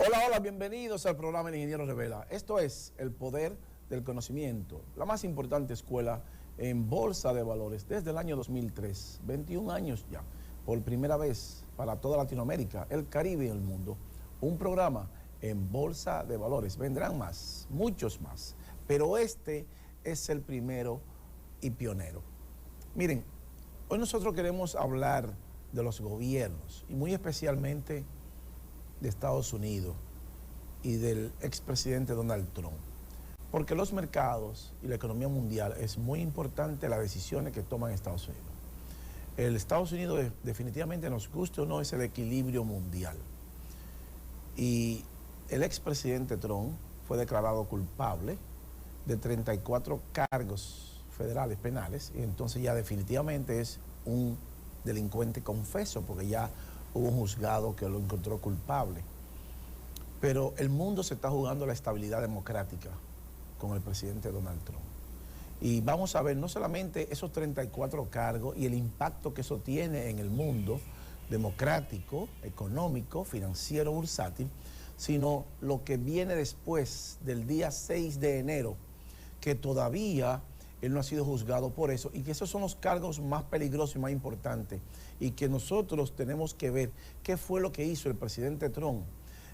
Hola, hola, bienvenidos al programa El Ingeniero Revela. Esto es El Poder del Conocimiento, la más importante escuela en Bolsa de Valores desde el año 2003, 21 años ya, por primera vez para toda Latinoamérica, el Caribe y el mundo. Un programa en Bolsa de Valores. Vendrán más, muchos más, pero este es el primero y pionero. Miren, hoy nosotros queremos hablar de los gobiernos y muy especialmente de Estados Unidos y del expresidente Donald Trump. Porque los mercados y la economía mundial es muy importante las decisiones que toman Estados Unidos. El Estados Unidos definitivamente, nos guste o no, es el equilibrio mundial. Y el expresidente Trump fue declarado culpable de 34 cargos federales penales y entonces ya definitivamente es un delincuente confeso porque ya hubo un juzgado que lo encontró culpable. Pero el mundo se está jugando la estabilidad democrática con el presidente Donald Trump. Y vamos a ver no solamente esos 34 cargos y el impacto que eso tiene en el mundo democrático, económico, financiero, bursátil, sino lo que viene después del día 6 de enero, que todavía él no ha sido juzgado por eso, y que esos son los cargos más peligrosos y más importantes, y que nosotros tenemos que ver qué fue lo que hizo el presidente Trump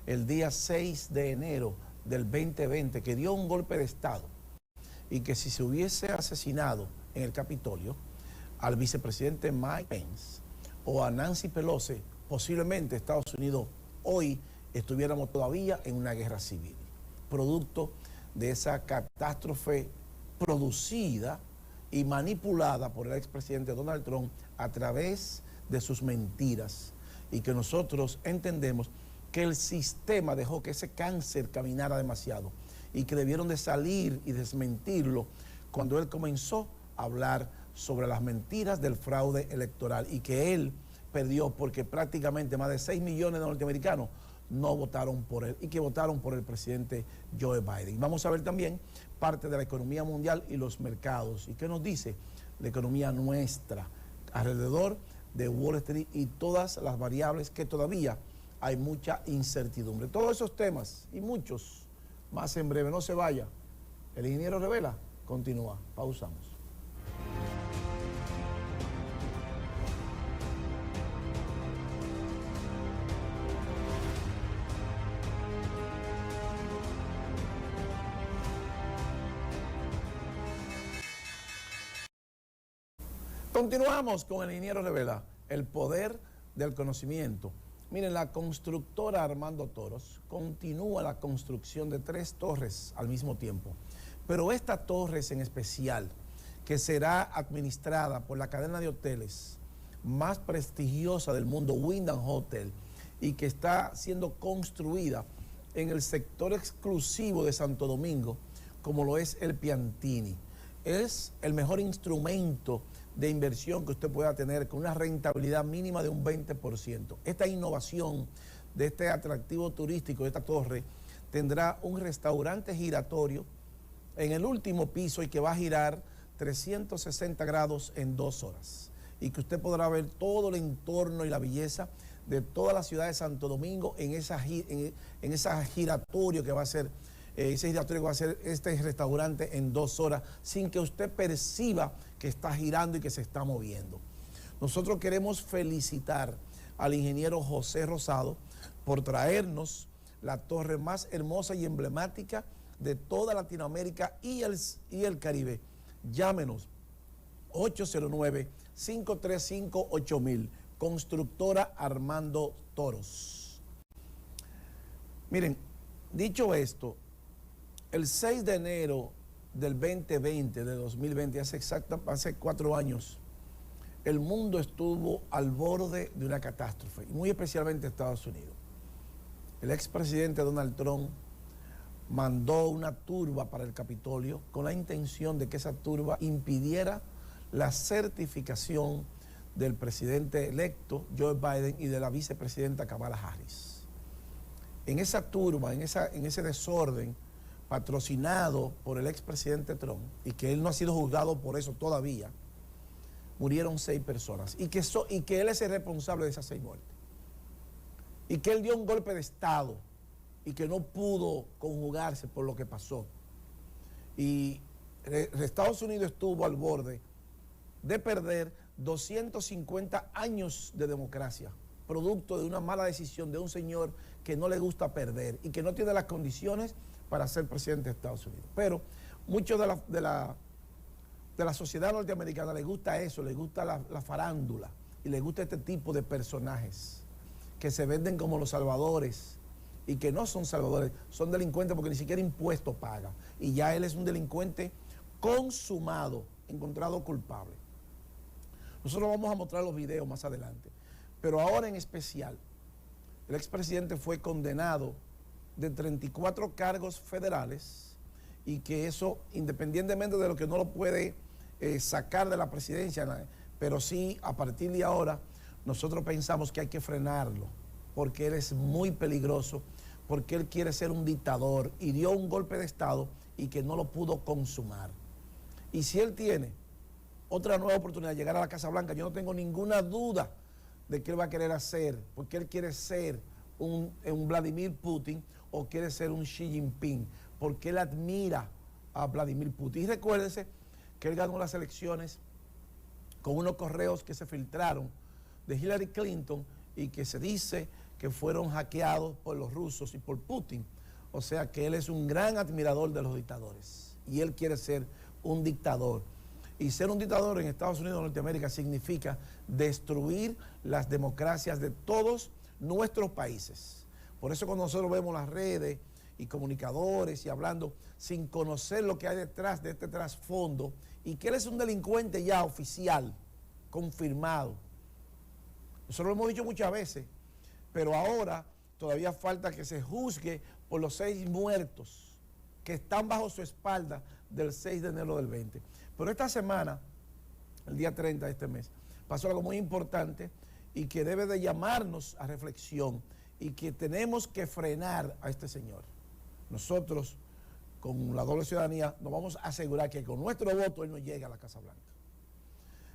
el día 6 de enero del 2020, que dio un golpe de Estado, y que si se hubiese asesinado en el Capitolio al vicepresidente Mike Pence o a Nancy Pelosi, posiblemente Estados Unidos hoy estuviéramos todavía en una guerra civil, producto de esa catástrofe producida y manipulada por el expresidente Donald Trump a través de sus mentiras, y que nosotros entendemos que el sistema dejó que ese cáncer caminara demasiado y que debieron de salir y desmentirlo cuando él comenzó a hablar sobre las mentiras del fraude electoral, y que él perdió porque prácticamente más de 6 millones de norteamericanos no votaron por él y que votaron por el presidente Joe Biden. Vamos a ver también parte de la economía mundial y los mercados y qué nos dice la economía nuestra alrededor de Wall Street y todas las variables que todavía hay mucha incertidumbre. Todos esos temas y muchos más en breve. No se vaya. El Ingeniero Revela continúa. Pausamos. Continuamos con el Ingeniero Revela, el poder del conocimiento. Miren, la constructora Armando Toros continúa la construcción de 3 torres al mismo tiempo, pero esta torre en especial, que será administrada por la cadena de hoteles más prestigiosa del mundo, Wyndham Hotel, y que está siendo construida en el sector exclusivo de Santo Domingo, como lo es el Piantini. Es el mejor instrumento de inversión que usted pueda tener con una rentabilidad mínima de un 20%. Esta innovación de este atractivo turístico de esta torre tendrá un restaurante giratorio en el último piso y que va a girar 360 grados en 2 horas. Y que usted podrá ver todo el entorno y la belleza de toda la ciudad de Santo Domingo en esa giratorio que va a ser ese giratorio que va a ser este restaurante en 2 horas, sin que usted perciba que está girando y que se está moviendo. Nosotros queremos felicitar al ingeniero José Rosado por traernos la torre más hermosa y emblemática de toda Latinoamérica y el Caribe. Llámenos 809-535-8000, constructora Armando Toros. Miren, dicho esto, el 6 de enero del 2020, de 2020, hace 4 años, el mundo estuvo al borde de una catástrofe, y muy especialmente Estados Unidos. El expresidente Donald Trump mandó una turba para el Capitolio con la intención de que esa turba impidiera la certificación del presidente electo Joe Biden y de la vicepresidenta Kamala Harris. En esa turba, en ese desorden, patrocinado por el expresidente Trump, y que él no ha sido juzgado por eso todavía, murieron 6 personas, y que él es el responsable de esas 6 muertes, y que él dio un golpe de Estado y que no pudo conjugarse por lo que pasó. Y Estados Unidos estuvo al borde de perder 250 años de democracia, producto de una mala decisión de un señor que no le gusta perder y que no tiene las condiciones para ser presidente de Estados Unidos. Pero mucho de la sociedad norteamericana le gusta eso, le gusta la farándula y le gusta este tipo de personajes que se venden como los salvadores y que no son salvadores, son delincuentes porque ni siquiera impuestos pagan. Y ya él es un delincuente consumado, encontrado culpable. Nosotros vamos a mostrar los videos más adelante. Pero ahora en especial, el expresidente fue condenado de 34 cargos federales y que eso, independientemente de lo que no lo puede sacar de la presidencia, pero sí a partir de ahora, nosotros pensamos que hay que frenarlo, porque él es muy peligroso, porque él quiere ser un dictador y dio un golpe de Estado y que no lo pudo consumar. Y si él tiene otra nueva oportunidad de llegar a la Casa Blanca, yo no tengo ninguna duda de que él va a querer hacer, porque él quiere ser un Vladimir Putin o quiere ser un Xi Jinping, porque él admira a Vladimir Putin. Y recuérdense que él ganó las elecciones con unos correos que se filtraron de Hillary Clinton y que se dice que fueron hackeados por los rusos y por Putin. O sea que él es un gran admirador de los dictadores y él quiere ser un dictador. Y ser un dictador en Estados Unidos o Norteamérica significa destruir las democracias de todos nuestros países. Por eso cuando nosotros vemos las redes y comunicadores y hablando sin conocer lo que hay detrás de este trasfondo y que él es un delincuente ya oficial, confirmado. Nosotros lo hemos dicho muchas veces, pero ahora todavía falta que se juzgue por los 6 muertos que están bajo su espalda del 6 de enero del 20. Pero esta semana, el día 30 de este mes, pasó algo muy importante y que debe de llamarnos a reflexión y que tenemos que frenar a este señor. Nosotros, con la doble ciudadanía, nos vamos a asegurar que con nuestro voto él no llegue a la Casa Blanca.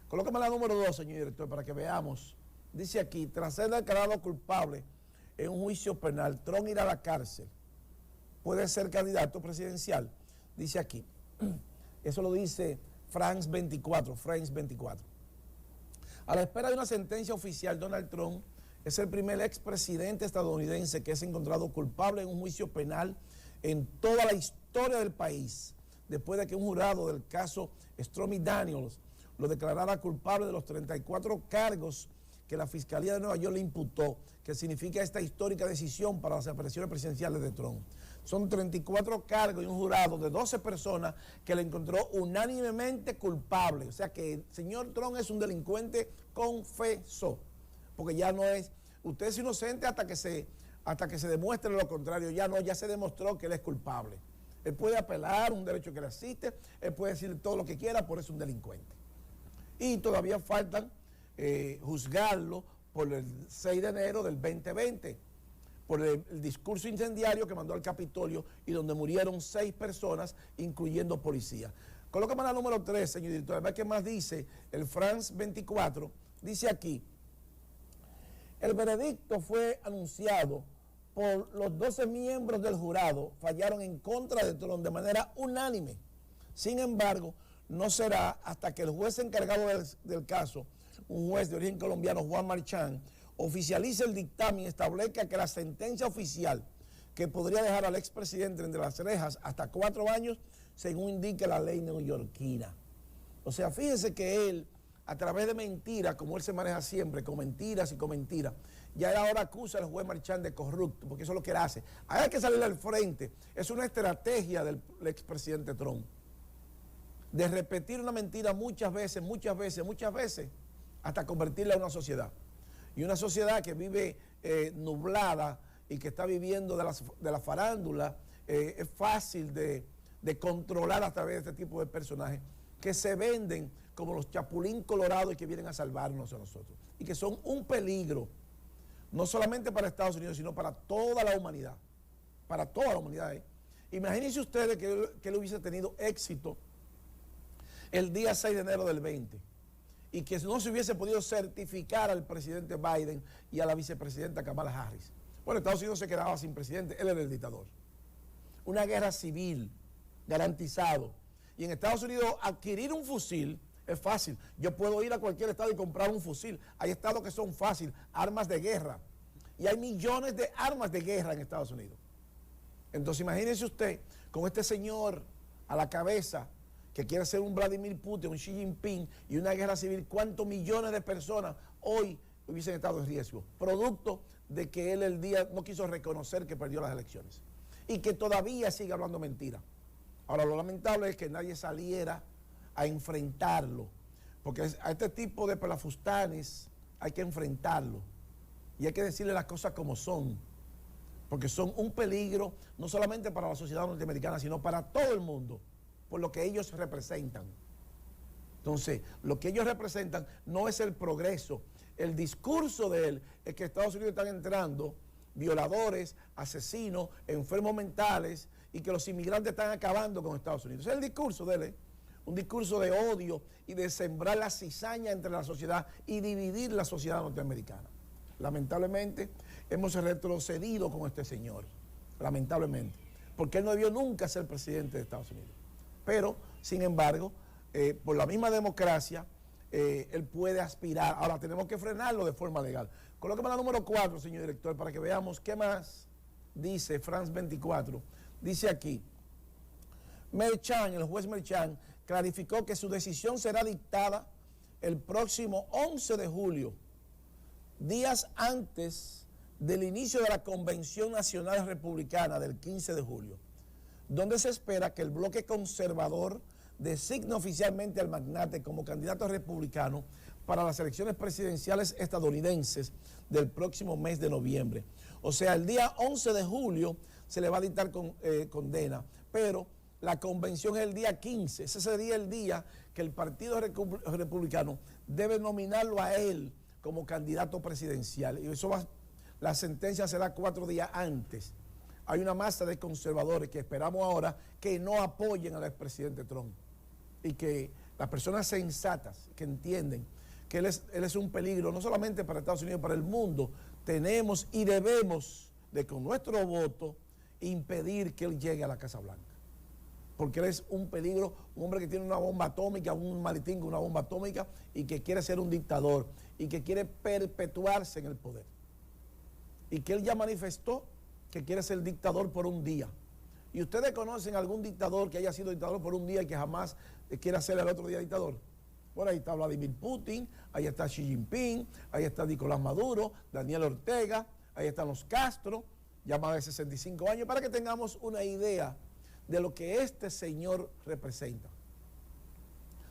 Colóqueme la número 2, señor director, para que veamos. Dice aquí, tras ser declarado culpable en un juicio penal, Trump irá a la cárcel. Puede ser candidato presidencial. Dice aquí. Eso lo dice France 24. A la espera de una sentencia oficial, Donald Trump es el primer expresidente estadounidense que es encontrado culpable en un juicio penal en toda la historia del país, después de que un jurado del caso Stormy Daniels lo declarara culpable de los 34 cargos que la Fiscalía de Nueva York le imputó, que significa esta histórica decisión para las elecciones presidenciales de Trump. Son 34 cargos y un jurado de 12 personas que le encontró unánimemente culpable. O sea que el señor Trump es un delincuente confeso, porque ya no es, usted es inocente hasta que se demuestre lo contrario. Ya no, ya se demostró que él es culpable. Él puede apelar un derecho que le asiste, él puede decir todo lo que quiera, por eso es un delincuente. Y todavía faltan juzgarlo por el 6 de enero del 2020, por el discurso incendiario que mandó al Capitolio y donde murieron 6 personas, incluyendo policías. Colócame la número 3, señor director. A ver qué más dice el France 24. Dice aquí, el veredicto fue anunciado por los 12 miembros del jurado, fallaron en contra de Trump de manera unánime. Sin embargo, no será hasta que el juez encargado del caso, un juez de origen colombiano, Juan Marchán, oficialice el dictamen y establezca que la sentencia oficial que podría dejar al expresidente entre las rejas hasta 4 años, según indica la ley neoyorquina. O sea, fíjense que él, a través de mentiras, como él se maneja siempre, con mentiras y con mentiras, ya él ahora acusa al juez Marchán de corrupto, porque eso es lo que él hace. Hay que salir al frente. Es una estrategia del expresidente Trump, de repetir una mentira muchas veces, hasta convertirla en una sociedad. Y una sociedad que vive nublada y que está viviendo de la farándula, es fácil de controlar a través de este tipo de personajes que se venden como los chapulín colorados y que vienen a salvarnos a nosotros. Y que son un peligro, no solamente para Estados Unidos, sino para toda la humanidad. Para toda la humanidad. Imagínense ustedes que él hubiese tenido éxito el día 6 de enero del 20 y que no se hubiese podido certificar al presidente Biden y a la vicepresidenta Kamala Harris. Bueno, Estados Unidos se quedaba sin presidente, él era el dictador. Una guerra civil, garantizado. Y en Estados Unidos adquirir un fusil es fácil. Yo puedo ir a cualquier estado y comprar un fusil. Hay estados que son fáciles, armas de guerra. Y hay millones de armas de guerra en Estados Unidos. Entonces imagínense usted con este señor a la cabeza que quiere ser un Vladimir Putin, un Xi Jinping y una guerra civil, ¿cuántos millones de personas hoy hubiesen estado en riesgo? Producto de que él el día no quiso reconocer que perdió las elecciones y que todavía sigue hablando mentira. Ahora, lo lamentable es que nadie saliera a enfrentarlo, porque a este tipo de pelafustanes hay que enfrentarlo y hay que decirle las cosas como son, porque son un peligro no solamente para la sociedad norteamericana, sino para todo el mundo, por lo que ellos representan. Entonces, lo que ellos representan no es el progreso. El discurso de él es que Estados Unidos están entrando violadores, asesinos, enfermos mentales y que los inmigrantes están acabando con Estados Unidos. Ese es el discurso de él, un discurso de odio y de sembrar la cizaña entre la sociedad y dividir la sociedad norteamericana. Lamentablemente, hemos retrocedido con este señor, lamentablemente, porque él no debió nunca ser presidente de Estados Unidos. Pero, sin embargo, por la misma democracia, él puede aspirar. Ahora tenemos que frenarlo de forma legal. Colóqueme la número 4, señor director, para que veamos qué más dice France 24. Dice aquí, Merchan, el juez Merchan, clarificó que su decisión será dictada el próximo 11 de julio, días antes del inicio de la Convención Nacional Republicana del 15 de julio, donde se espera que el bloque conservador designe oficialmente al magnate como candidato republicano para las elecciones presidenciales estadounidenses del próximo mes de noviembre. O sea, el día 11 de julio se le va a dictar condena, pero la convención es el día 15. Ese sería el día que el Partido Republicano debe nominarlo a él como candidato presidencial. Y eso la sentencia será 4 días antes. Hay una masa de conservadores que esperamos ahora que no apoyen al expresidente Trump y que las personas sensatas que entienden que él es un peligro no solamente para Estados Unidos, para el mundo, tenemos y debemos de con nuestro voto impedir que él llegue a la Casa Blanca, porque él es un peligro, un hombre que tiene una bomba atómica, un maletín con una bomba atómica y que quiere ser un dictador y que quiere perpetuarse en el poder y que él ya manifestó que quiere ser dictador por un día. ¿Y ustedes conocen algún dictador que haya sido dictador por un día y que jamás quiera ser el otro día dictador? Bueno, ahí está Vladimir Putin, ahí está Xi Jinping, ahí está Nicolás Maduro, Daniel Ortega, ahí están los Castro, ya más de 65 años, para que tengamos una idea de lo que este señor representa.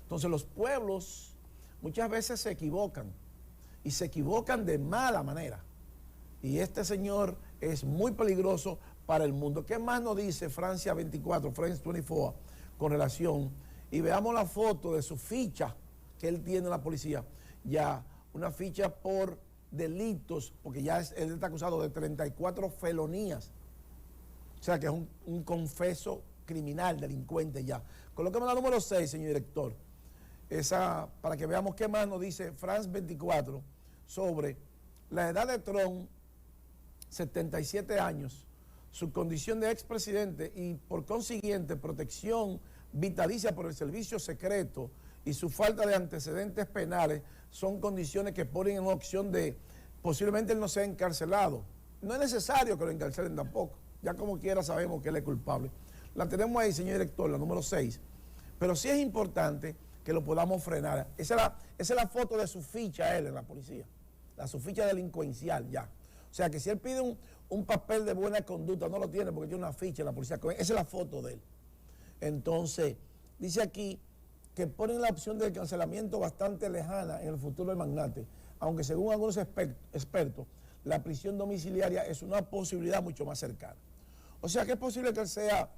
Entonces los pueblos muchas veces se equivocan y se equivocan de mala manera. Y este señor es muy peligroso para el mundo. ¿Qué más nos dice Francia 24, France 24, con relación? Y veamos la foto de su ficha que él tiene en la policía. Ya una ficha por delitos, porque ya él está acusado de 34 felonías. O sea que es un confeso criminal, delincuente ya. Colóqueme la número 6, señor director. Esa, para que veamos qué más nos dice France 24 sobre la edad de Trump, 77 años, su condición de expresidente y por consiguiente protección vitalicia por el servicio secreto y su falta de antecedentes penales son condiciones que ponen en opción de posiblemente él no sea encarcelado. No es necesario que lo encarcelen tampoco, ya como quiera sabemos que él es culpable. La tenemos ahí, señor director, la número 6, pero sí es importante que lo podamos frenar. Esa es la foto de su ficha él en la policía, su ficha delincuencial ya. O sea que si él pide un papel de buena conducta, no lo tiene porque tiene una ficha en la policía. Esa es la foto de él. Entonces, dice aquí que ponen la opción del cancelamiento bastante lejana en el futuro del magnate, aunque según algunos expertos, la prisión domiciliaria es una posibilidad mucho más cercana. O sea que es posible que él sea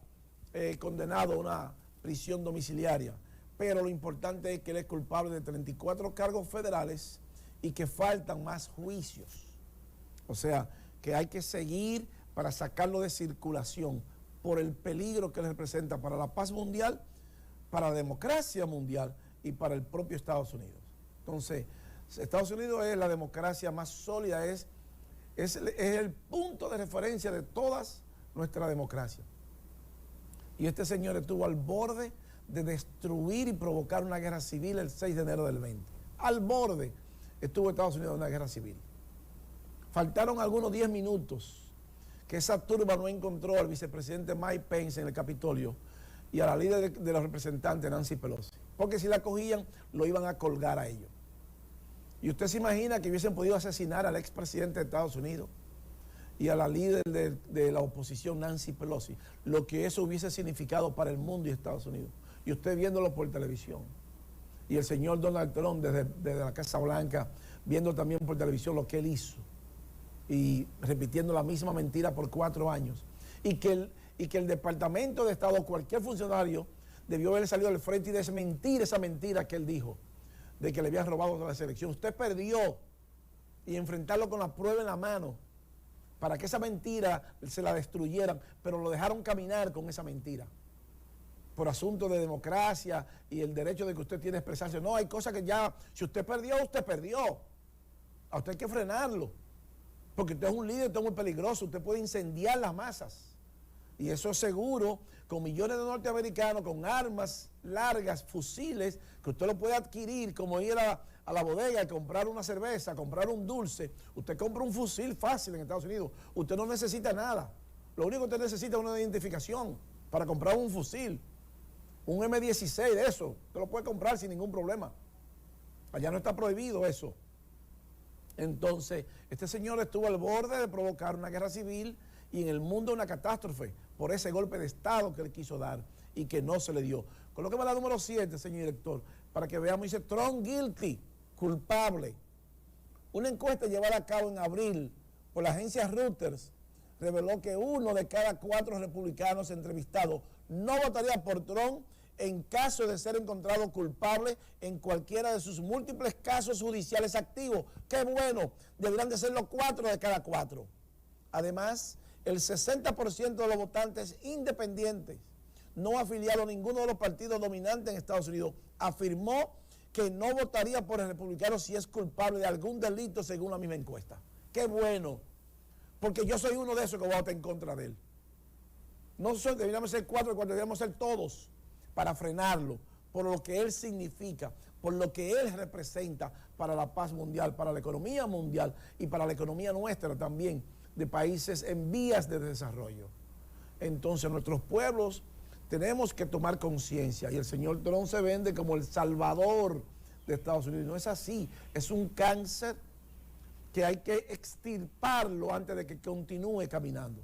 condenado a una prisión domiciliaria, pero lo importante es que él es culpable de 34 cargos federales y que faltan más juicios. O sea, que hay que seguir para sacarlo de circulación por el peligro que le representa para la paz mundial, para la democracia mundial y para el propio Estados Unidos. Entonces, Estados Unidos es la democracia más sólida, es es el punto de referencia de todas nuestra democracia. Y este señor estuvo al borde de destruir y provocar una guerra civil el 6 de enero del 20. Al borde estuvo Estados Unidos en una guerra civil. Faltaron algunos 10 minutos que esa turba no encontró al vicepresidente Mike Pence en el Capitolio y a la líder de los representantes, Nancy Pelosi. Porque si la cogían, lo iban a colgar a ellos. Y usted se imagina que hubiesen podido asesinar al expresidente de Estados Unidos y a la líder de la oposición, Nancy Pelosi, lo que eso hubiese significado para el mundo y Estados Unidos. Y usted viéndolo por televisión. Y el señor Donald Trump desde la Casa Blanca, viendo también por televisión lo que él hizo. Y repitiendo la misma mentira por 4 años. Y que el Departamento de Estado, cualquier funcionario, debió haber salido al frente y desmentir esa mentira que él dijo, de que le habían robado la selección. Usted perdió, y enfrentarlo con la prueba en la mano, para que esa mentira se la destruyeran, pero lo dejaron caminar con esa mentira. Por asunto de democracia y el derecho de que usted tiene a expresarse. No, hay cosas que ya, si usted perdió, usted perdió. A usted hay que frenarlo. Porque usted es un líder, usted es muy peligroso, usted puede incendiar las masas. Y eso es seguro, con millones de norteamericanos, con armas largas, fusiles, que usted lo puede adquirir, como ir a la bodega y comprar una cerveza, comprar un dulce. Usted compra un fusil fácil en Estados Unidos. Usted no necesita nada. Lo único que usted necesita es una identificación para comprar un fusil. Un M16 de eso, usted lo puede comprar sin ningún problema. Allá no está prohibido eso. Entonces, este señor estuvo al borde de provocar una guerra civil y en el mundo una catástrofe por ese golpe de Estado que él quiso dar y que no se le dio. Colóqueme la número 7, señor director, para que veamos. Dice, Trump guilty, culpable. Una encuesta llevada a cabo en abril por la agencia Reuters reveló que 1 de cada 4 republicanos entrevistados no votaría por Trump en caso de ser encontrado culpable en cualquiera de sus múltiples casos judiciales activos. ¡Qué bueno! Deberán de ser los 4 de cada 4. Además, el 60% de los votantes independientes no afiliados a ninguno de los partidos dominantes en Estados Unidos afirmó que no votaría por el republicano si es culpable de algún delito según la misma encuesta. ¡Qué bueno! Porque yo soy uno de esos que vota en contra de él. No deberíamos ser 4, deberíamos ser todos para frenarlo, por lo que él significa, por lo que él representa para la paz mundial, para la economía mundial y para la economía nuestra también, de países en vías de desarrollo. Entonces nuestros pueblos tenemos que tomar conciencia y el señor Trump se vende como el salvador de Estados Unidos. No es así, es un cáncer que hay que extirparlo antes de que continúe caminando.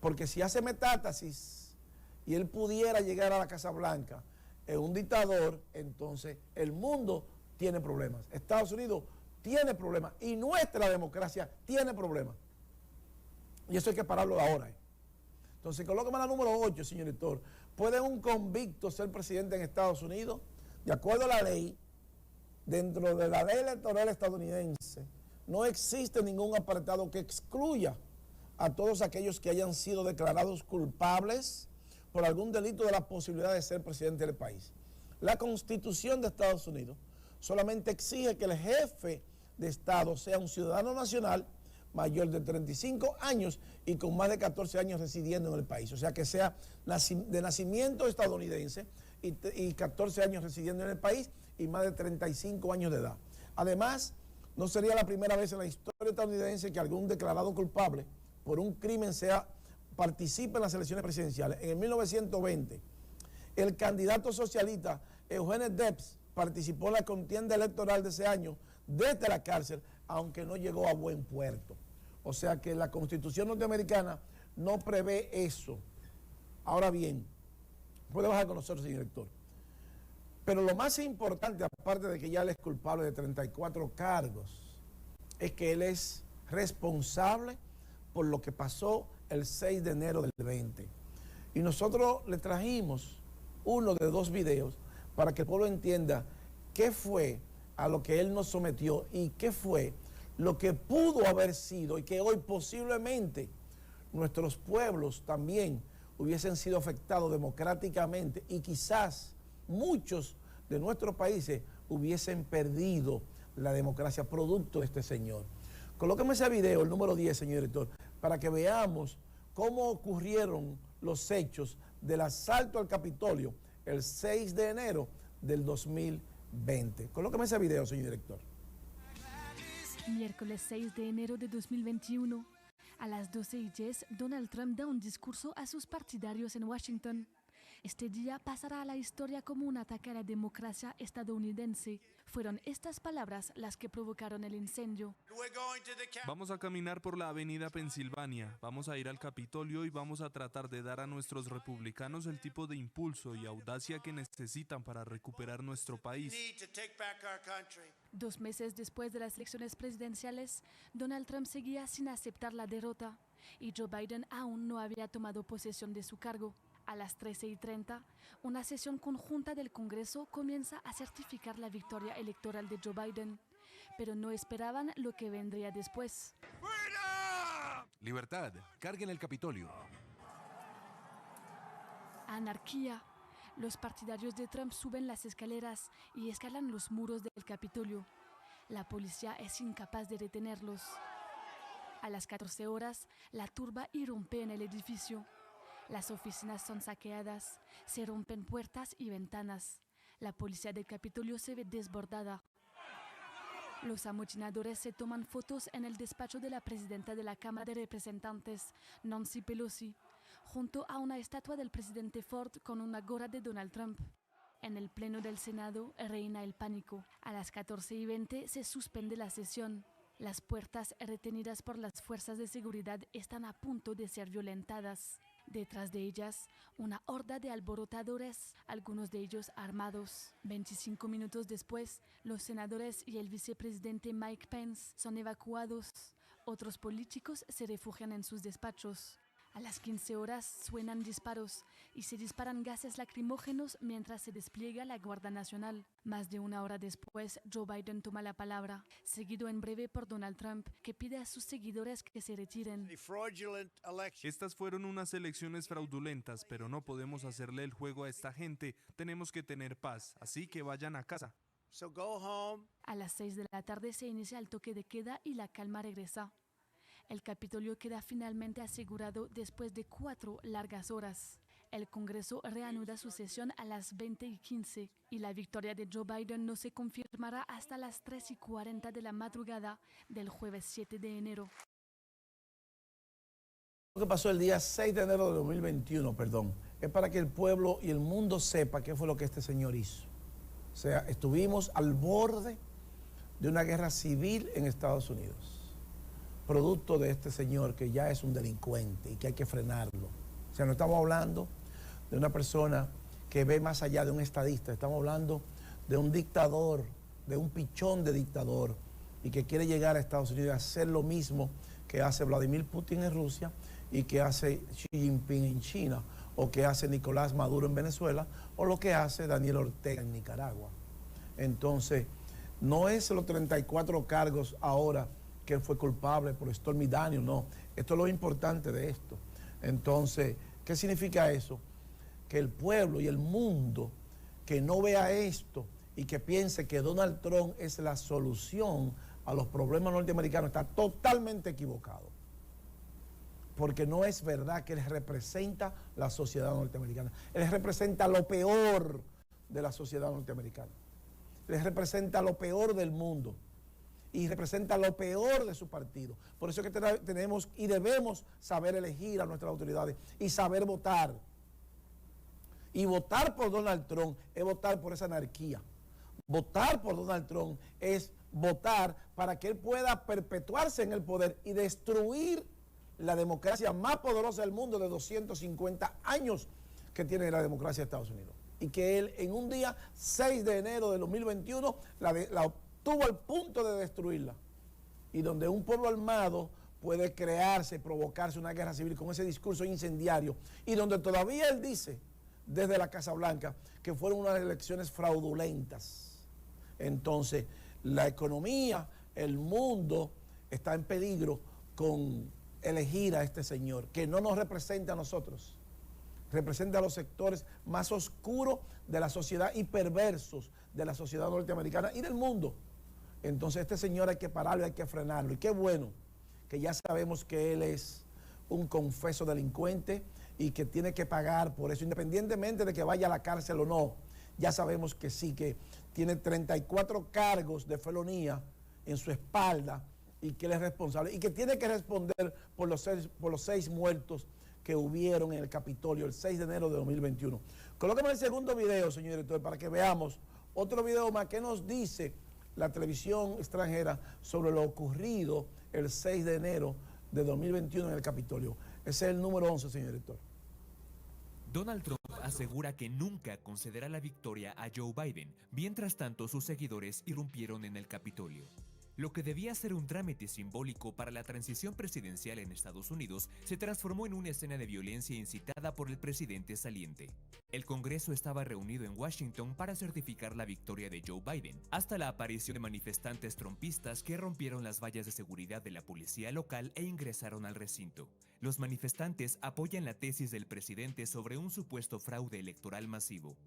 Porque si hace metástasis y él pudiera llegar a la Casa Blanca en un dictador, entonces el mundo tiene problemas. Estados Unidos tiene problemas y nuestra democracia tiene problemas. Y eso hay que pararlo ahora. Entonces, colóqueme la número 8, señor director. ¿Puede un convicto ser presidente en Estados Unidos? De acuerdo a la ley, dentro de la ley electoral estadounidense, no existe ningún apartado que excluya a todos aquellos que hayan sido declarados culpables por algún delito de la posibilidad de ser presidente del país. La Constitución de Estados Unidos solamente exige que el jefe de Estado sea un ciudadano nacional mayor de 35 años y con más de 14 años residiendo en el país. O sea, que sea de nacimiento estadounidense y 14 años residiendo en el país y más de 35 años de edad. Además, no sería la primera vez en la historia estadounidense que algún declarado culpable por un crimen participe en las elecciones presidenciales. En el 1920, el candidato socialista Eugene Debs participó en la contienda electoral de ese año desde la cárcel, aunque no llegó a buen puerto. O sea que la Constitución norteamericana no prevé eso. Ahora bien, puede bajar con nosotros, señor director. Pero lo más importante, aparte de que ya él es culpable de 34 cargos, es que él es responsable por lo que pasó el 6 de enero del 20. Y nosotros le trajimos uno de 2 videos para que el pueblo entienda qué fue a lo que él nos sometió y qué fue lo que pudo haber sido y que hoy posiblemente nuestros pueblos también hubiesen sido afectados democráticamente y quizás muchos de nuestros países hubiesen perdido la democracia producto de este señor. Colóqueme ese video, el número 10, señor director, para que veamos cómo ocurrieron los hechos del asalto al Capitolio el 6 de enero del 2020. Colóqueme ese video, señor director. Miércoles 6 de enero de 2021, a las 12:10, Donald Trump da un discurso a sus partidarios en Washington. Este día pasará a la historia como un ataque a la democracia estadounidense. Fueron estas palabras las que provocaron el incendio. Vamos a caminar por la avenida Pensilvania, vamos a ir al Capitolio y vamos a tratar de dar a nuestros republicanos el tipo de impulso y audacia que necesitan para recuperar nuestro país. 2 meses después de las elecciones presidenciales, Donald Trump seguía sin aceptar la derrota y Joe Biden aún no había tomado posesión de su cargo. A las 13:30, una sesión conjunta del Congreso comienza a certificar la victoria electoral de Joe Biden, pero no esperaban lo que vendría después. Libertad, carguen el Capitolio. Anarquía. Los partidarios de Trump suben las escaleras y escalan los muros del Capitolio. La policía es incapaz de detenerlos. A las 14 horas, la turba irrumpe en el edificio. Las oficinas son saqueadas, se rompen puertas y ventanas. La policía del Capitolio se ve desbordada. Los amotinadores se toman fotos en el despacho de la presidenta de la Cámara de Representantes, Nancy Pelosi, junto a una estatua del presidente Ford con una gorra de Donald Trump. En el pleno del Senado reina el pánico. A las 14:20 se suspende la sesión. Las puertas retenidas por las fuerzas de seguridad están a punto de ser violentadas. Detrás de ellas, una horda de alborotadores, algunos de ellos armados. 25 minutos después, los senadores y el vicepresidente Mike Pence son evacuados. Otros políticos se refugian en sus despachos. A las 15 horas suenan disparos y se disparan gases lacrimógenos mientras se despliega la Guardia Nacional. Más de una hora después, Joe Biden toma la palabra, seguido en breve por Donald Trump, que pide a sus seguidores que se retiren. Estas fueron unas elecciones fraudulentas, pero no podemos hacerle el juego a esta gente. Tenemos que tener paz, así que vayan a casa. A las 6 de la tarde se inicia el toque de queda y la calma regresa. El Capitolio queda finalmente asegurado después de 4 largas horas. El Congreso reanuda su sesión a las 20:15 y la victoria de Joe Biden no se confirmará hasta las 3:40 de la madrugada del jueves 7 de enero. Lo que pasó el día 6 de enero de 2021, es para que el pueblo y el mundo sepa qué fue lo que este señor hizo. O sea, estuvimos al borde de una guerra civil en Estados Unidos, producto de este señor que ya es un delincuente y que hay que frenarlo. O sea, no estamos hablando de una persona que ve más allá de un estadista, estamos hablando de un dictador, de un pichón de dictador, y que quiere llegar a Estados Unidos a hacer lo mismo que hace Vladimir Putin en Rusia y que hace Xi Jinping en China, o que hace Nicolás Maduro en Venezuela, o lo que hace Daniel Ortega en Nicaragua. Entonces, no es los 34 cargos ahora que él fue culpable por Stormy Daniels, no. Esto es lo importante de esto. Entonces, ¿qué significa eso? Que el pueblo y el mundo que no vea esto y que piense que Donald Trump es la solución a los problemas norteamericanos está totalmente equivocado. Porque no es verdad que él representa la sociedad norteamericana. Él representa lo peor de la sociedad norteamericana. Él representa lo peor del mundo. Y representa lo peor de su partido. Por eso es que tenemos y debemos saber elegir a nuestras autoridades y saber votar. Y votar por Donald Trump es votar por esa anarquía. Votar por Donald Trump es votar para que él pueda perpetuarse en el poder y destruir la democracia más poderosa del mundo de 250 años que tiene la democracia de Estados Unidos. Y que él en un día 6 de enero de 2021 tuvo al punto de destruirla, y donde un pueblo armado puede crearse, provocarse una guerra civil con ese discurso incendiario, y donde todavía él dice desde la Casa Blanca que fueron unas elecciones fraudulentas. Entonces la economía, el mundo está en peligro con elegir a este señor que no nos representa a nosotros, representa a los sectores más oscuros de la sociedad y perversos de la sociedad norteamericana y del mundo. Entonces este señor hay que pararlo, hay que frenarlo. Y qué bueno que ya sabemos que él es un confeso delincuente y que tiene que pagar por eso, independientemente de que vaya a la cárcel o no. Ya sabemos que sí, que tiene 34 cargos de felonía en su espalda y que él es responsable y que tiene que responder por los seis muertos que hubieron en el Capitolio el 6 de enero de 2021. Colóqueme el segundo video, señor director, para que veamos otro video más que nos dice la televisión extranjera sobre lo ocurrido el 6 de enero de 2021 en el Capitolio. Ese es el número 11, señor director. Donald Trump asegura que nunca concederá la victoria a Joe Biden. Mientras tanto, sus seguidores irrumpieron en el Capitolio. Lo que debía ser un trámite simbólico para la transición presidencial en Estados Unidos se transformó en una escena de violencia incitada por el presidente saliente. El Congreso estaba reunido en Washington para certificar la victoria de Joe Biden, hasta la aparición de manifestantes trumpistas que rompieron las vallas de seguridad de la policía local e ingresaron al recinto. Los manifestantes apoyan la tesis del presidente sobre un supuesto fraude electoral masivo.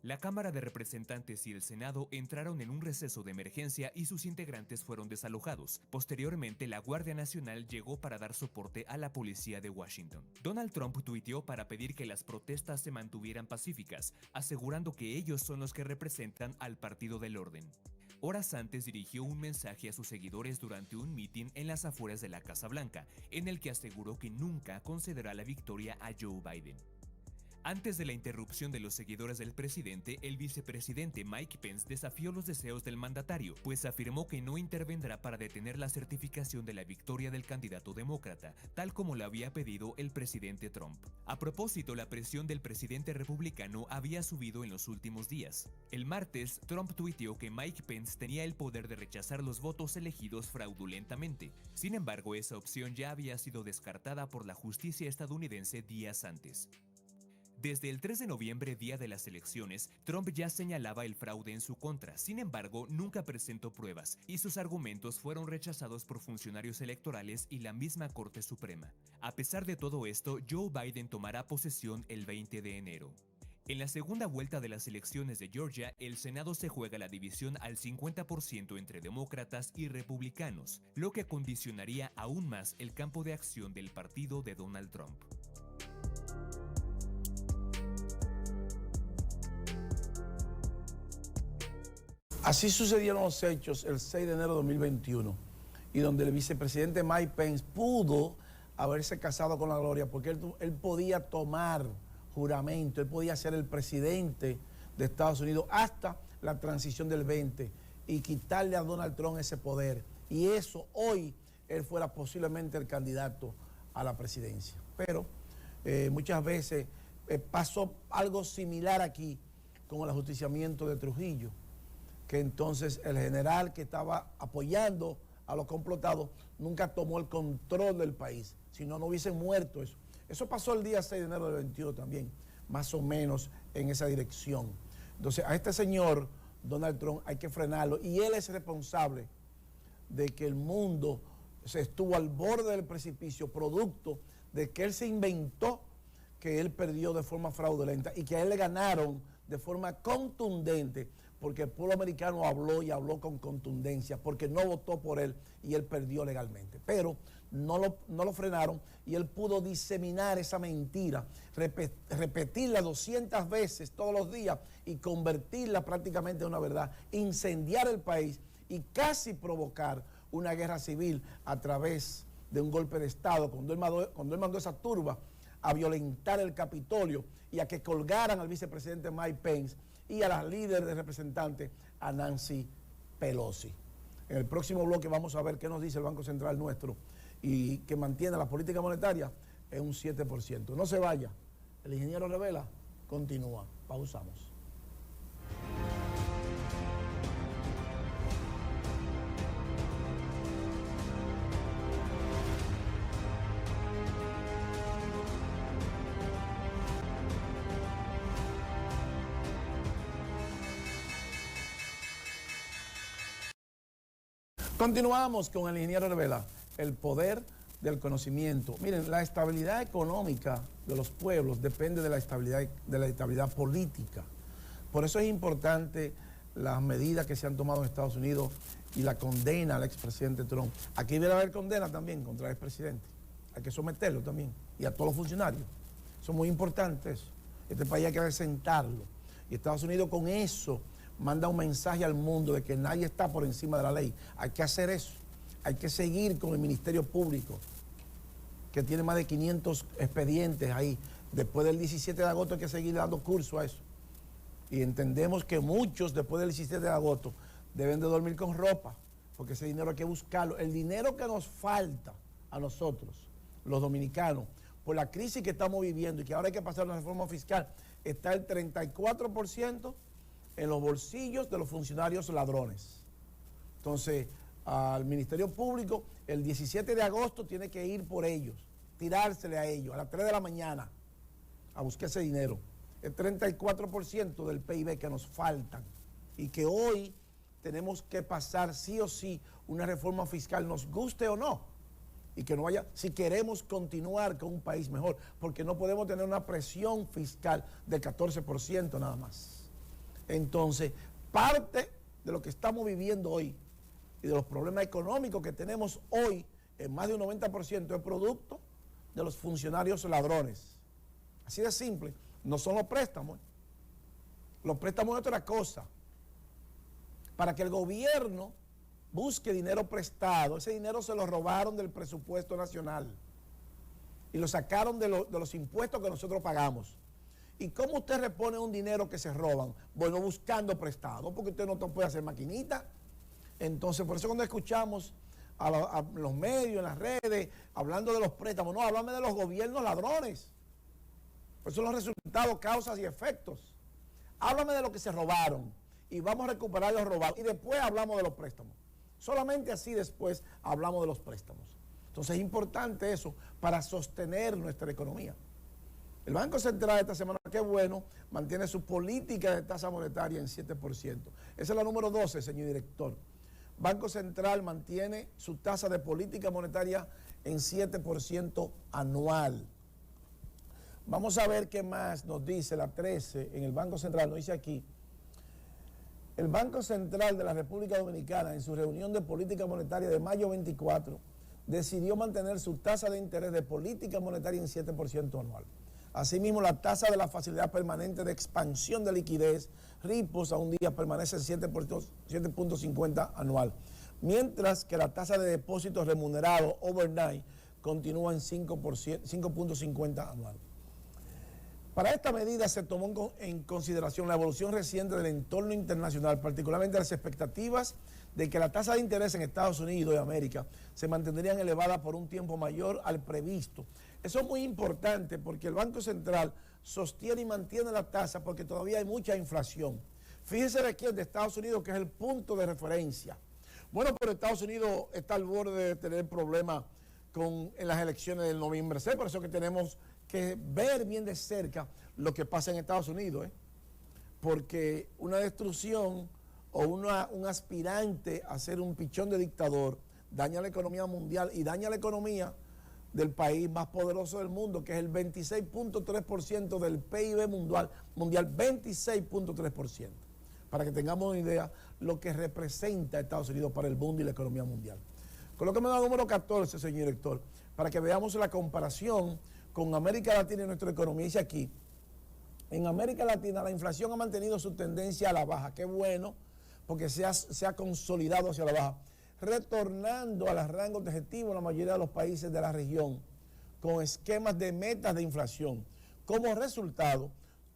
La Cámara de Representantes y el Senado entraron en un receso de emergencia y sus integrantes fueron desalojados. Posteriormente, la Guardia Nacional llegó para dar soporte a la policía de Washington. Donald Trump tuiteó para pedir que las protestas se mantuvieran pacíficas, asegurando que ellos son los que representan al Partido del Orden. Horas antes dirigió un mensaje a sus seguidores durante un mitin en las afueras de la Casa Blanca, en el que aseguró que nunca concederá la victoria a Joe Biden. Antes de la interrupción de los seguidores del presidente, el vicepresidente Mike Pence desafió los deseos del mandatario, pues afirmó que no intervendrá para detener la certificación de la victoria del candidato demócrata, tal como lo había pedido el presidente Trump. A propósito, la presión del presidente republicano había subido en los últimos días. El martes, Trump tuiteó que Mike Pence tenía el poder de rechazar los votos elegidos fraudulentamente. Sin embargo, esa opción ya había sido descartada por la justicia estadounidense días antes. Desde el 3 de noviembre, día de las elecciones, Trump ya señalaba el fraude en su contra. Sin embargo, nunca presentó pruebas y sus argumentos fueron rechazados por funcionarios electorales y la misma Corte Suprema. A pesar de todo esto, Joe Biden tomará posesión el 20 de enero. En la segunda vuelta de las elecciones de Georgia, el Senado se juega la división al 50% entre demócratas y republicanos, lo que condicionaría aún más el campo de acción del partido de Donald Trump. Así sucedieron los hechos el 6 de enero de 2021 y donde el vicepresidente Mike Pence pudo haberse casado con la gloria porque él podía tomar juramento, él podía ser el presidente de Estados Unidos hasta la transición del 20 y quitarle a Donald Trump ese poder. Y eso hoy él fuera posiblemente el candidato a la presidencia. Pero muchas veces pasó algo similar aquí con el ajusticiamiento de Trujillo, que entonces el general que estaba apoyando a los complotados nunca tomó el control del país, si no, no hubiesen muerto eso. Eso pasó el día 6 de enero del 21 también, más o menos en esa dirección. Entonces a este señor, Donald Trump, hay que frenarlo y él es responsable de que el mundo se estuvo al borde del precipicio, producto de que él se inventó que él perdió de forma fraudulenta y que a él le ganaron de forma contundente, porque el pueblo americano habló y habló con contundencia, porque no votó por él y él perdió legalmente. Pero no lo frenaron y él pudo diseminar esa mentira, repetirla 200 veces todos los días y convertirla prácticamente en una verdad, incendiar el país y casi provocar una guerra civil a través de un golpe de Estado, cuando él mandó esa turba a violentar el Capitolio y a que colgaran al vicepresidente Mike Pence y a las líderes de representantes, a Nancy Pelosi. En el próximo bloque vamos a ver qué nos dice el Banco Central nuestro y que mantiene la política monetaria en un 7%. No se vaya, el ingeniero Revela continúa. Pausamos. Continuamos con el ingeniero Revela, el poder del conocimiento. Miren, la estabilidad económica de los pueblos depende de la estabilidad política. Por eso es importante las medidas que se han tomado en Estados Unidos y la condena al expresidente Trump. Aquí debe haber condena también contra el expresidente. Hay que someterlo también. Y a todos los funcionarios. Eso es muy importante eso. Este país hay que resentarlo. Y Estados Unidos con eso manda un mensaje al mundo de que nadie está por encima de la ley. Hay que hacer eso. Hay que seguir con el Ministerio Público, que tiene más de 500 expedientes ahí. Después del 17 de agosto hay que seguir dando curso a eso. Y entendemos que muchos después del 17 de agosto deben de dormir con ropa, porque ese dinero hay que buscarlo. El dinero que nos falta a nosotros, los dominicanos, por la crisis que estamos viviendo y que ahora hay que pasar una reforma fiscal, está el 34% en los bolsillos de los funcionarios ladrones. Entonces, al Ministerio Público, el 17 de agosto tiene que ir por ellos, tirársele a ellos a las 3 de la mañana a buscar ese dinero. El 34% del PIB que nos faltan y que hoy tenemos que pasar sí o sí una reforma fiscal, nos guste o no, y que no vaya, si queremos continuar con un país mejor, porque no podemos tener una presión fiscal del 14% nada más. Entonces, parte de lo que estamos viviendo hoy y de los problemas económicos que tenemos hoy, en más de un 90% es producto de los funcionarios ladrones. Así de simple. No son los préstamos. Los préstamos es otra cosa. Para que el gobierno busque dinero prestado, ese dinero se lo robaron del presupuesto nacional y lo sacaron de los impuestos que nosotros pagamos. ¿Y cómo usted repone un dinero que se roban? Bueno, buscando prestado, porque usted no puede hacer maquinita. Entonces, por eso cuando escuchamos a los medios, en las redes, hablando de los préstamos, no, háblame de los gobiernos ladrones. Pues son los resultados, causas y efectos. Háblame de lo que se robaron y vamos a recuperar los robados. Y después hablamos de los préstamos. Solamente así después hablamos de los préstamos. Entonces es importante eso para sostener nuestra economía. El Banco Central esta semana, qué bueno, mantiene su política de tasa monetaria en 7%. Esa es la número 12, señor director. Banco Central mantiene su tasa de política monetaria en 7% anual. Vamos a ver qué más nos dice la 13 en el Banco Central. Nos dice aquí, el Banco Central de la República Dominicana en su reunión de política monetaria de mayo 24 decidió mantener su tasa de interés de política monetaria en 7% anual. Asimismo, la tasa de la facilidad permanente de expansión de liquidez, RIPOS, a un día permanece en 7.50 anual, mientras que la tasa de depósitos remunerados, overnight, continúa en 5.50 anual. Para esta medida se tomó en consideración la evolución reciente del entorno internacional, particularmente las expectativas de que la tasa de interés en Estados Unidos y América se mantendrían elevadas por un tiempo mayor al previsto. Eso es muy importante porque el Banco Central sostiene y mantiene la tasa porque todavía hay mucha inflación. Fíjese de aquí, de Estados Unidos, que es el punto de referencia. Bueno, pero Estados Unidos está al borde de tener problemas en las elecciones del noviembre 6, por eso que tenemos que ver bien de cerca lo que pasa en Estados Unidos, porque una destrucción o un aspirante a ser un pichón de dictador daña la economía mundial y daña la economía del país más poderoso del mundo, que es el 26.3% del PIB mundial, 26.3%, para que tengamos una idea lo que representa Estados Unidos para el mundo y la economía mundial. Colóqueme la número 14, señor director, para que veamos la comparación con América Latina y nuestra economía. Dice aquí, en América Latina la inflación ha mantenido su tendencia a la baja. Qué bueno, porque se ha consolidado hacia la baja, retornando a los rangos de objetivo en la mayoría de los países de la región, con esquemas de metas de inflación. Como resultado,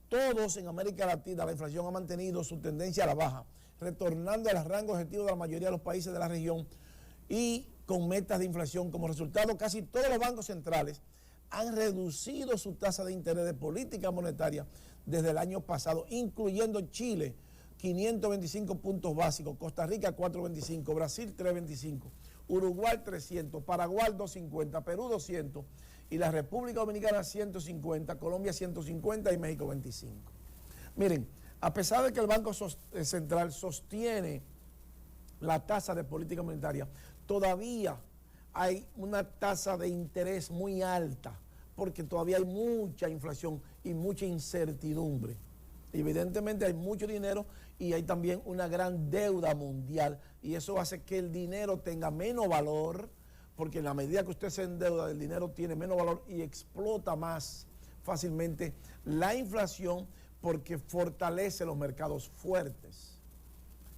todos en América Latina la inflación ha mantenido su tendencia a la baja, retornando a los rangos objetivos de la mayoría de los países de la región y con metas de inflación. Como resultado, casi todos los bancos centrales han reducido su tasa de interés de política monetaria desde el año pasado, incluyendo Chile, 525 puntos básicos, Costa Rica 425, Brasil 325, Uruguay 300, Paraguay 250, Perú 200 y la República Dominicana 150, Colombia 150 y México 25. Miren, a pesar de que el Banco Central sostiene la tasa de política monetaria, todavía hay una tasa de interés muy alta, porque todavía hay mucha inflación y mucha incertidumbre. Evidentemente hay mucho dinero y hay también una gran deuda mundial, y eso hace que el dinero tenga menos valor, porque en la medida que usted se endeuda, el dinero tiene menos valor y explota más fácilmente la inflación, porque fortalece los mercados fuertes.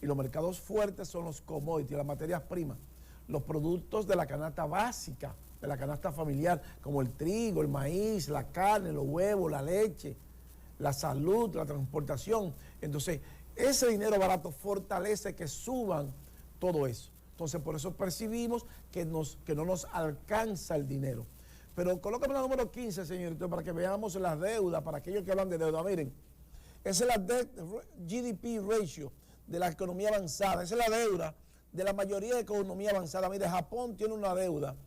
Y los mercados fuertes son los commodities, las materias primas, los productos de la canasta básica, de la canasta familiar, como el trigo, el maíz, la carne, los huevos, la leche, la salud, la transportación. Entonces, ese dinero barato fortalece que suban todo eso. Entonces, por eso percibimos que no nos alcanza el dinero. Pero colócame la número 15, señorito, para que veamos las deudas, para aquellos que hablan de deuda. Miren, esa es la GDP ratio de la economía avanzada. Esa es la deuda de la mayoría de economía avanzada. Mire, Japón tiene una deuda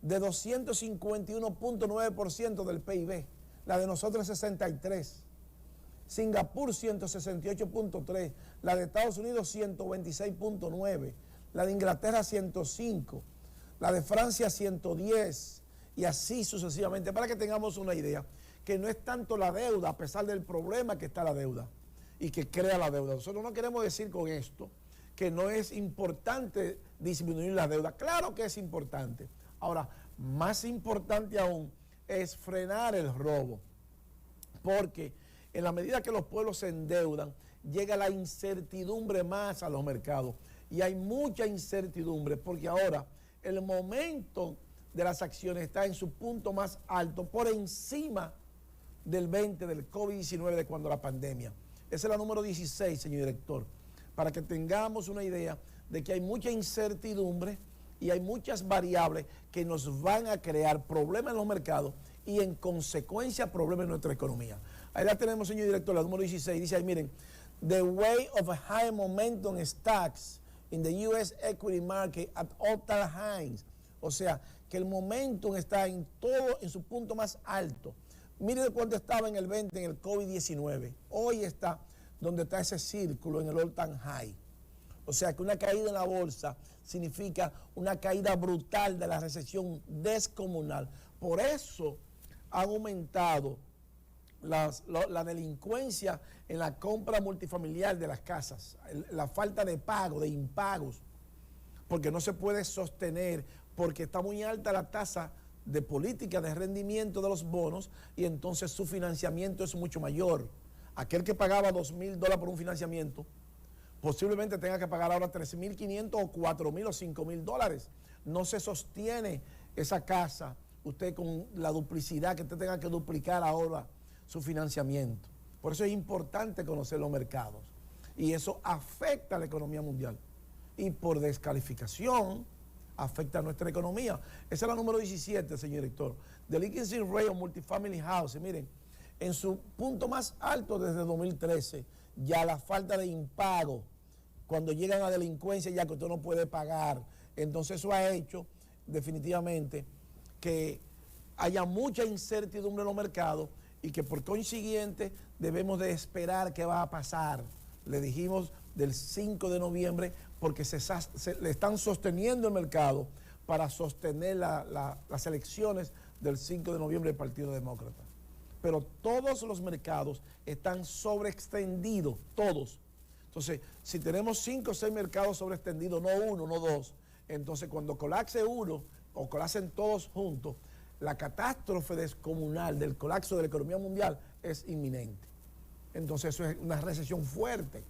de 251.9% del PIB. La de nosotros es 63%. Singapur 168.3%. La de Estados Unidos 126.9%. La de Inglaterra 105%. La de Francia 110%. Y así sucesivamente, para que tengamos una idea, que no es tanto la deuda, a pesar del problema que está la deuda y que crea la deuda. Nosotros no queremos decir con esto que no es importante disminuir la deuda. Claro que es importante. Ahora, más importante aún es frenar el robo, porque en la medida que los pueblos se endeudan, llega la incertidumbre más a los mercados, y hay mucha incertidumbre, porque ahora el momento de las acciones está en su punto más alto, por encima del 20 del COVID-19 de cuando la pandemia. Esa es la número 16, señor director, para que tengamos una idea de que hay mucha incertidumbre y hay muchas variables que nos van a crear problemas en los mercados y en consecuencia problemas en nuestra economía. Ahí la tenemos, señor director, la número 16, dice ahí, miren, the way of a high momentum stocks in the U.S. equity market at all-time highs. O sea, que el momentum está en todo, en su punto más alto. Mire cuánto estaba en el 20, en el COVID-19. Hoy está donde está ese círculo, en el all-time high. O sea, que una caída en la bolsa significa una caída brutal de la recesión descomunal. Por eso han aumentado la delincuencia en la compra multifamiliar de las casas, la falta de pago, de impagos, porque no se puede sostener, porque está muy alta la tasa de política de rendimiento de los bonos y entonces su financiamiento es mucho mayor. Aquel que pagaba $2,000 por un financiamiento, posiblemente tenga que pagar ahora $3,500 o $4,000 o $5,000. No se sostiene esa casa, usted con la duplicidad, que usted tenga que duplicar ahora su financiamiento. Por eso es importante conocer los mercados. Y eso afecta a la economía mundial. Y por descalificación, afecta a nuestra economía. Esa es la número 17, señor director. Delinquency rate of multifamily housing. Miren, en su punto más alto desde 2013, ya la falta de impago, cuando llegan a delincuencia ya que usted no puede pagar, entonces eso ha hecho definitivamente que haya mucha incertidumbre en los mercados y que por consiguiente debemos de esperar qué va a pasar. Le dijimos del 5 de noviembre porque le están sosteniendo el mercado para sostener las elecciones del 5 de noviembre del Partido Demócrata. Pero todos los mercados están sobreextendidos, todos. Entonces, si tenemos 5 o 6 mercados sobreextendidos, no uno, no dos, entonces cuando colapse uno o colapsen todos juntos, la catástrofe descomunal del colapso de la economía mundial es inminente. Entonces eso es una recesión fuerte.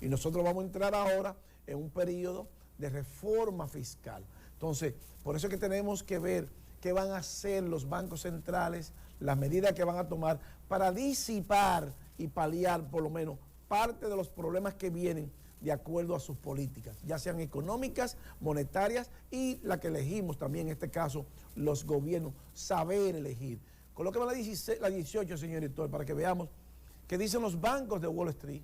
Y nosotros vamos a entrar ahora en un periodo de reforma fiscal. Entonces, por eso es que tenemos que ver qué van a hacer los bancos centrales, las medidas que van a tomar para disipar y paliar por lo menos parte de los problemas que vienen de acuerdo a sus políticas, ya sean económicas, monetarias y la que elegimos también, en este caso, los gobiernos, saber elegir. Colóqueme la 18, señor director, para que veamos qué dicen los bancos de Wall Street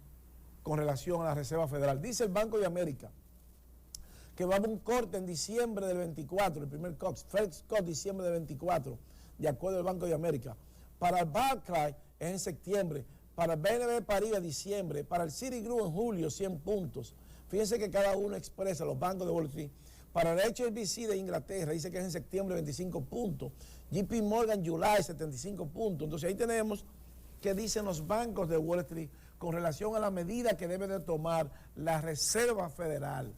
con relación a la Reserva Federal. Dice el Banco de América que va a haber un corte en diciembre del 24, el primer first cut diciembre del 24, de acuerdo al Banco de América. Para el Barclays es en septiembre, para el BNP Paribas diciembre, para el Citigroup en julio 100 puntos. Fíjense que cada uno expresa, los bancos de Wall Street. Para el HSBC de Inglaterra dice que es en septiembre 25 puntos. JP Morgan July 75 puntos. Entonces ahí tenemos que dicen los bancos de Wall Street con relación a la medida que debe de tomar la Reserva Federal.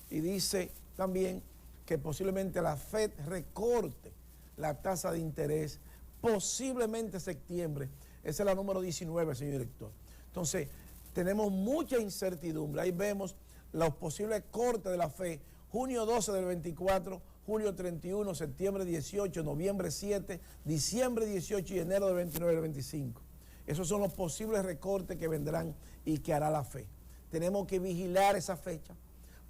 Y dice también que posiblemente la FED recorte la tasa de interés, posiblemente septiembre. Esa es la número 19, señor director. Entonces, tenemos mucha incertidumbre. Ahí vemos los posibles cortes de la FED, junio 12 del 24, julio 31, septiembre 18, noviembre 7, diciembre 18 y enero del 29 del 25. Esos son los posibles recortes que vendrán y que hará la FED. Tenemos que vigilar esa fecha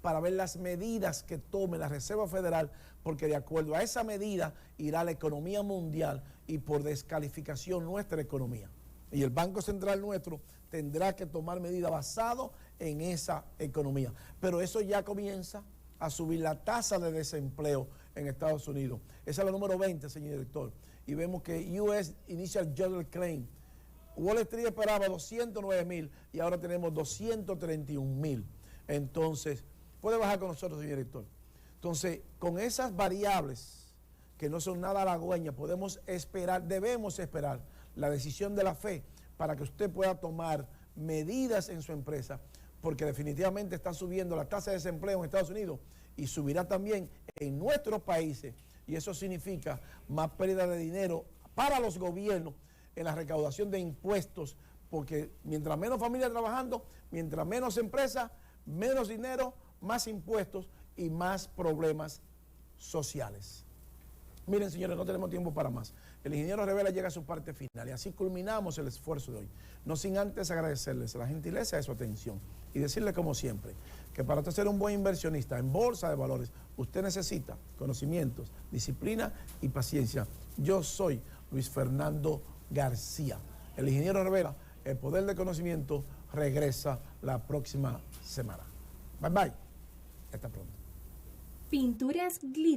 para ver las medidas que tome la Reserva Federal, porque de acuerdo a esa medida irá la economía mundial y por descalificación nuestra economía. Y el Banco Central nuestro tendrá que tomar medidas basadas en esa economía. Pero eso ya comienza a subir la tasa de desempleo en Estados Unidos. Esa es la número 20, señor director. Y vemos que US Initial Jobless Claim, Wall Street esperaba 209,000 y ahora tenemos 231,000. Entonces, puede bajar con nosotros, señor director. Entonces, con esas variables que no son nada halagüeñas, podemos esperar, debemos esperar la decisión de la FED para que usted pueda tomar medidas en su empresa, porque definitivamente está subiendo la tasa de desempleo en Estados Unidos y subirá también en nuestros países, y eso significa más pérdida de dinero para los gobiernos en la recaudación de impuestos, porque mientras menos familias trabajando, mientras menos empresas, menos dinero, más impuestos y más problemas sociales. Miren, señores, no tenemos tiempo para más. El ingeniero Rivera llega a su parte final y así culminamos el esfuerzo de hoy. No sin antes agradecerles la gentileza de su atención y decirle, como siempre, que para usted ser un buen inversionista en bolsa de valores, usted necesita conocimientos, disciplina y paciencia. Yo soy Luis Fernando García. El ingeniero Rivera, el poder del conocimiento, regresa la próxima semana. Bye bye. Hasta pronto. Pinturas Glitter.